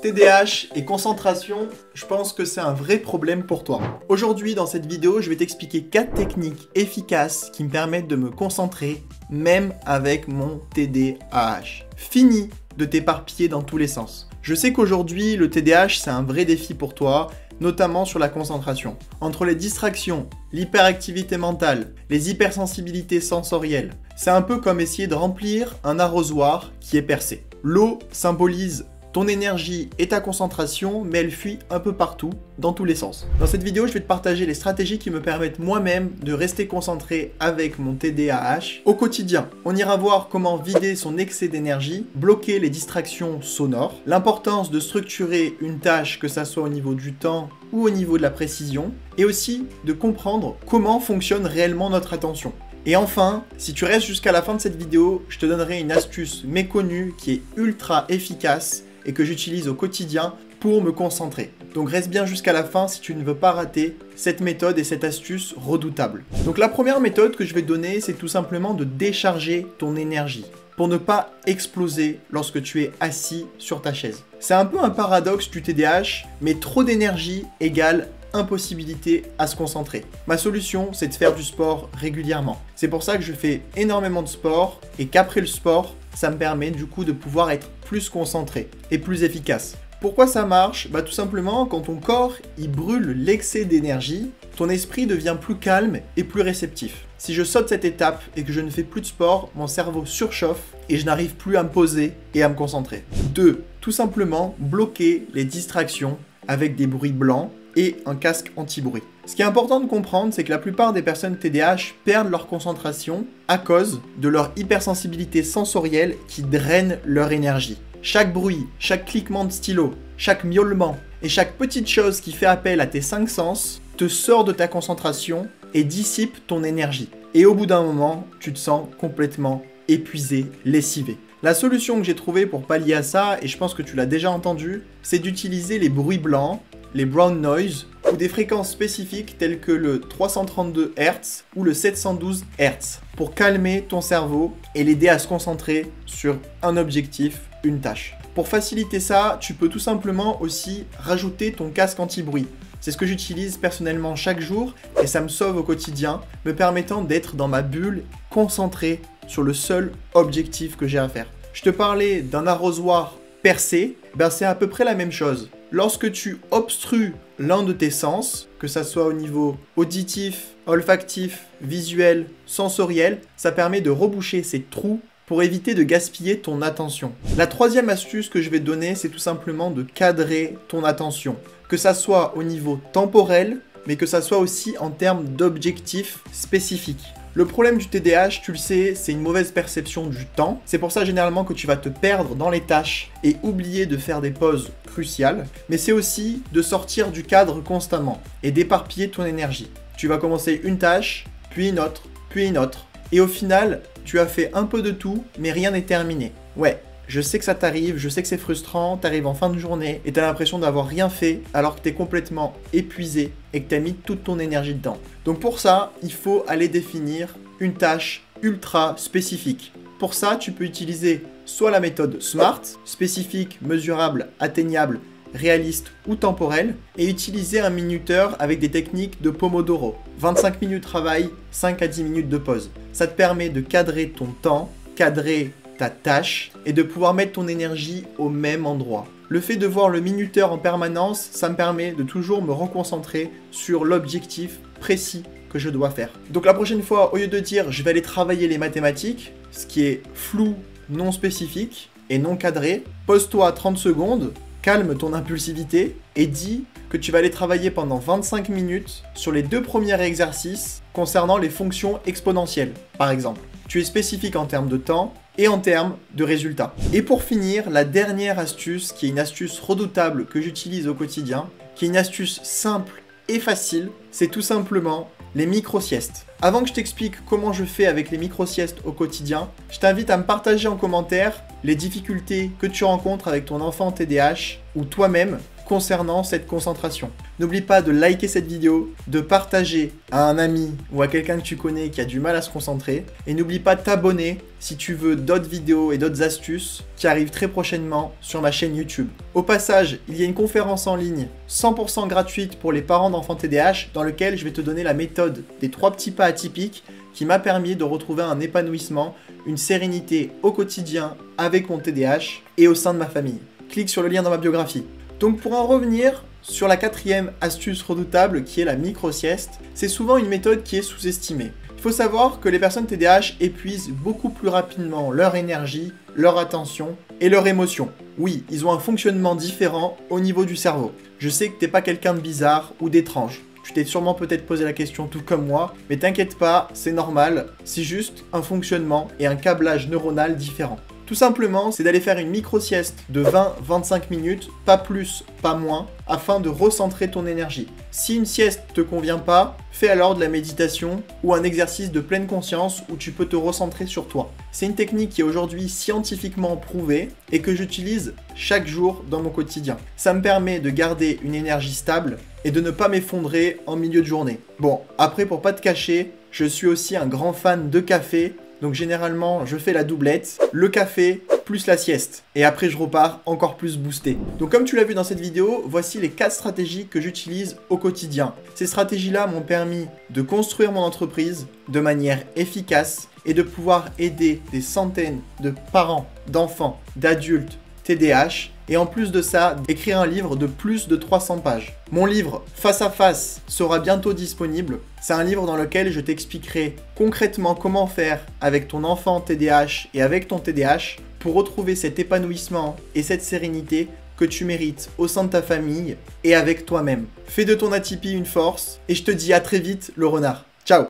TDAH et concentration, je pense que c'est un vrai problème pour toi. Aujourd'hui, dans cette vidéo, je vais t'expliquer 4 techniques efficaces qui me permettent de me concentrer, même avec mon TDAH. Fini de t'éparpiller dans tous les sens. Je sais qu'aujourd'hui, le TDAH, c'est un vrai défi pour toi, notamment sur la concentration. Entre les distractions, l'hyperactivité mentale, les hypersensibilités sensorielles, c'est un peu comme essayer de remplir un arrosoir qui est percé. L'eau symbolise ton énergie et ta concentration, mais elle fuit un peu partout, dans tous les sens. Dans cette vidéo, je vais te partager les stratégies qui me permettent moi-même de rester concentré avec mon TDAH au quotidien. On ira voir comment vider son excès d'énergie, bloquer les distractions sonores, l'importance de structurer une tâche, que ça soit au niveau du temps ou au niveau de la précision, et aussi de comprendre comment fonctionne réellement notre attention. Et enfin, si tu restes jusqu'à la fin de cette vidéo, je te donnerai une astuce méconnue qui est ultra efficace et que j'utilise au quotidien pour me concentrer. Donc reste bien jusqu'à la fin si tu ne veux pas rater cette méthode et cette astuce redoutable. Donc la première méthode que je vais te donner, c'est tout simplement de décharger ton énergie pour ne pas exploser lorsque tu es assis sur ta chaise. C'est un peu un paradoxe du TDAH, mais trop d'énergie égale impossibilité à se concentrer. Ma solution, c'est de faire du sport régulièrement. C'est pour ça que je fais énormément de sport et qu'après le sport, ça me permet du coup de pouvoir être plus concentré et plus efficace. Pourquoi ça marche? Tout simplement, quand ton corps il brûle l'excès d'énergie, ton esprit devient plus calme et plus réceptif. Si je saute cette étape et que je ne fais plus de sport, mon cerveau surchauffe et je n'arrive plus à me poser et à me concentrer. 2. Tout simplement bloquer les distractions avec des bruits blancs et un casque anti-bruit. Ce qui est important de comprendre, c'est que la plupart des personnes TDAH perdent leur concentration à cause de leur hypersensibilité sensorielle qui draine leur énergie. Chaque bruit, chaque cliquement de stylo, chaque miaulement et chaque petite chose qui fait appel à tes 5 sens te sort de ta concentration et dissipe ton énergie. Et au bout d'un moment, tu te sens complètement épuisé, lessivé. La solution que j'ai trouvée pour pallier à ça, et je pense que tu l'as déjà entendu, c'est d'utiliser les bruits blancs, les brown noise, ou des fréquences spécifiques telles que le 332 Hz ou le 712 Hz pour calmer ton cerveau et l'aider à se concentrer sur un objectif, une tâche. Pour faciliter ça, tu peux tout simplement aussi rajouter ton casque anti-bruit. C'est ce que j'utilise personnellement chaque jour et ça me sauve au quotidien, me permettant d'être dans ma bulle, concentré sur le seul objectif que j'ai à faire. Je te parlais d'un arrosoir percé, c'est à peu près la même chose. Lorsque tu obstrues l'un de tes sens, que ça soit au niveau auditif, olfactif, visuel, sensoriel, ça permet de reboucher ces trous pour éviter de gaspiller ton attention. La troisième astuce que je vais te donner, c'est tout simplement de cadrer ton attention. Que ça soit au niveau temporel, mais que ça soit aussi en termes d'objectifs spécifiques. Le problème du TDAH, tu le sais, c'est une mauvaise perception du temps. C'est pour ça généralement que tu vas te perdre dans les tâches et oublier de faire des pauses cruciales. Mais c'est aussi de sortir du cadre constamment et d'éparpiller ton énergie. Tu vas commencer une tâche, puis une autre, puis une autre. Et au final, tu as fait un peu de tout, mais rien n'est terminé. Ouais, je sais que ça t'arrive, je sais que c'est frustrant, t'arrives en fin de journée et t'as l'impression d'avoir rien fait alors que t'es complètement épuisé et que t'as mis toute ton énergie dedans. Donc pour ça, il faut aller définir une tâche ultra spécifique. Pour ça, tu peux utiliser soit la méthode SMART, spécifique, mesurable, atteignable, réaliste ou temporel, et utiliser un minuteur avec des techniques de Pomodoro. 25 minutes de travail, 5 à 10 minutes de pause. Ça te permet de cadrer ton temps, cadrer ta tâche et de pouvoir mettre ton énergie au même endroit. Le fait de voir le minuteur en permanence, ça me permet de toujours me reconcentrer sur l'objectif précis que je dois faire. Donc la prochaine fois, au lieu de dire je vais aller travailler les mathématiques, ce qui est flou, non spécifique et non cadré, pose-toi 30 secondes, calme ton impulsivité et dis que tu vas aller travailler pendant 25 minutes sur les 2 premiers exercices concernant les fonctions exponentielles, par exemple. Tu es spécifique en termes de temps et en termes de résultats. Et pour finir, la dernière astuce, qui est une astuce redoutable que j'utilise au quotidien, qui est une astuce simple et facile, c'est tout simplement les micro-siestes. Avant que je t'explique comment je fais avec les micro-siestes au quotidien, je t'invite à me partager en commentaire les difficultés que tu rencontres avec ton enfant TDAH ou toi-même concernant cette concentration. N'oublie pas de liker cette vidéo, de partager à un ami ou à quelqu'un que tu connais qui a du mal à se concentrer. Et n'oublie pas de t'abonner si tu veux d'autres vidéos et d'autres astuces qui arrivent très prochainement sur ma chaîne YouTube. Au passage, il y a une conférence en ligne 100% gratuite pour les parents d'enfants TDAH dans lequel je vais te donner la méthode des 3 petits pas atypiques qui m'a permis de retrouver un épanouissement, une sérénité au quotidien avec mon TDAH et au sein de ma famille. Clique sur le lien dans ma biographie. Donc pour en revenir sur la 4e astuce redoutable qui est la micro-sieste, c'est souvent une méthode qui est sous-estimée. Il faut savoir que les personnes TDAH épuisent beaucoup plus rapidement leur énergie, leur attention et leur émotion. Oui, ils ont un fonctionnement différent au niveau du cerveau. Je sais que t'es pas quelqu'un de bizarre ou d'étrange. Tu t'es sûrement peut-être posé la question tout comme moi, mais t'inquiète pas, c'est normal, c'est juste un fonctionnement et un câblage neuronal différent. Tout simplement, c'est d'aller faire une micro-sieste de 20-25 minutes, pas plus, pas moins, afin de recentrer ton énergie. Si une sieste ne te convient pas, fais alors de la méditation ou un exercice de pleine conscience où tu peux te recentrer sur toi. C'est une technique qui est aujourd'hui scientifiquement prouvée et que j'utilise chaque jour dans mon quotidien. Ça me permet de garder une énergie stable et de ne pas m'effondrer en milieu de journée. Bon, après pour pas te cacher, je suis aussi un grand fan de café. Donc généralement, je fais la doublette, le café plus la sieste. Et après, je repars encore plus boosté. Donc comme tu l'as vu dans cette vidéo, voici les 4 stratégies que j'utilise au quotidien. Ces stratégies-là m'ont permis de construire mon entreprise de manière efficace et de pouvoir aider des centaines de parents, d'enfants, d'adultes, TDAH, et en plus de ça, écrire un livre de plus de 300 pages. Mon livre Face à Face sera bientôt disponible. C'est un livre dans lequel je t'expliquerai concrètement comment faire avec ton enfant TDAH et avec ton TDAH pour retrouver cet épanouissement et cette sérénité que tu mérites au sein de ta famille et avec toi-même. Fais de ton atypie une force et je te dis à très vite le renard.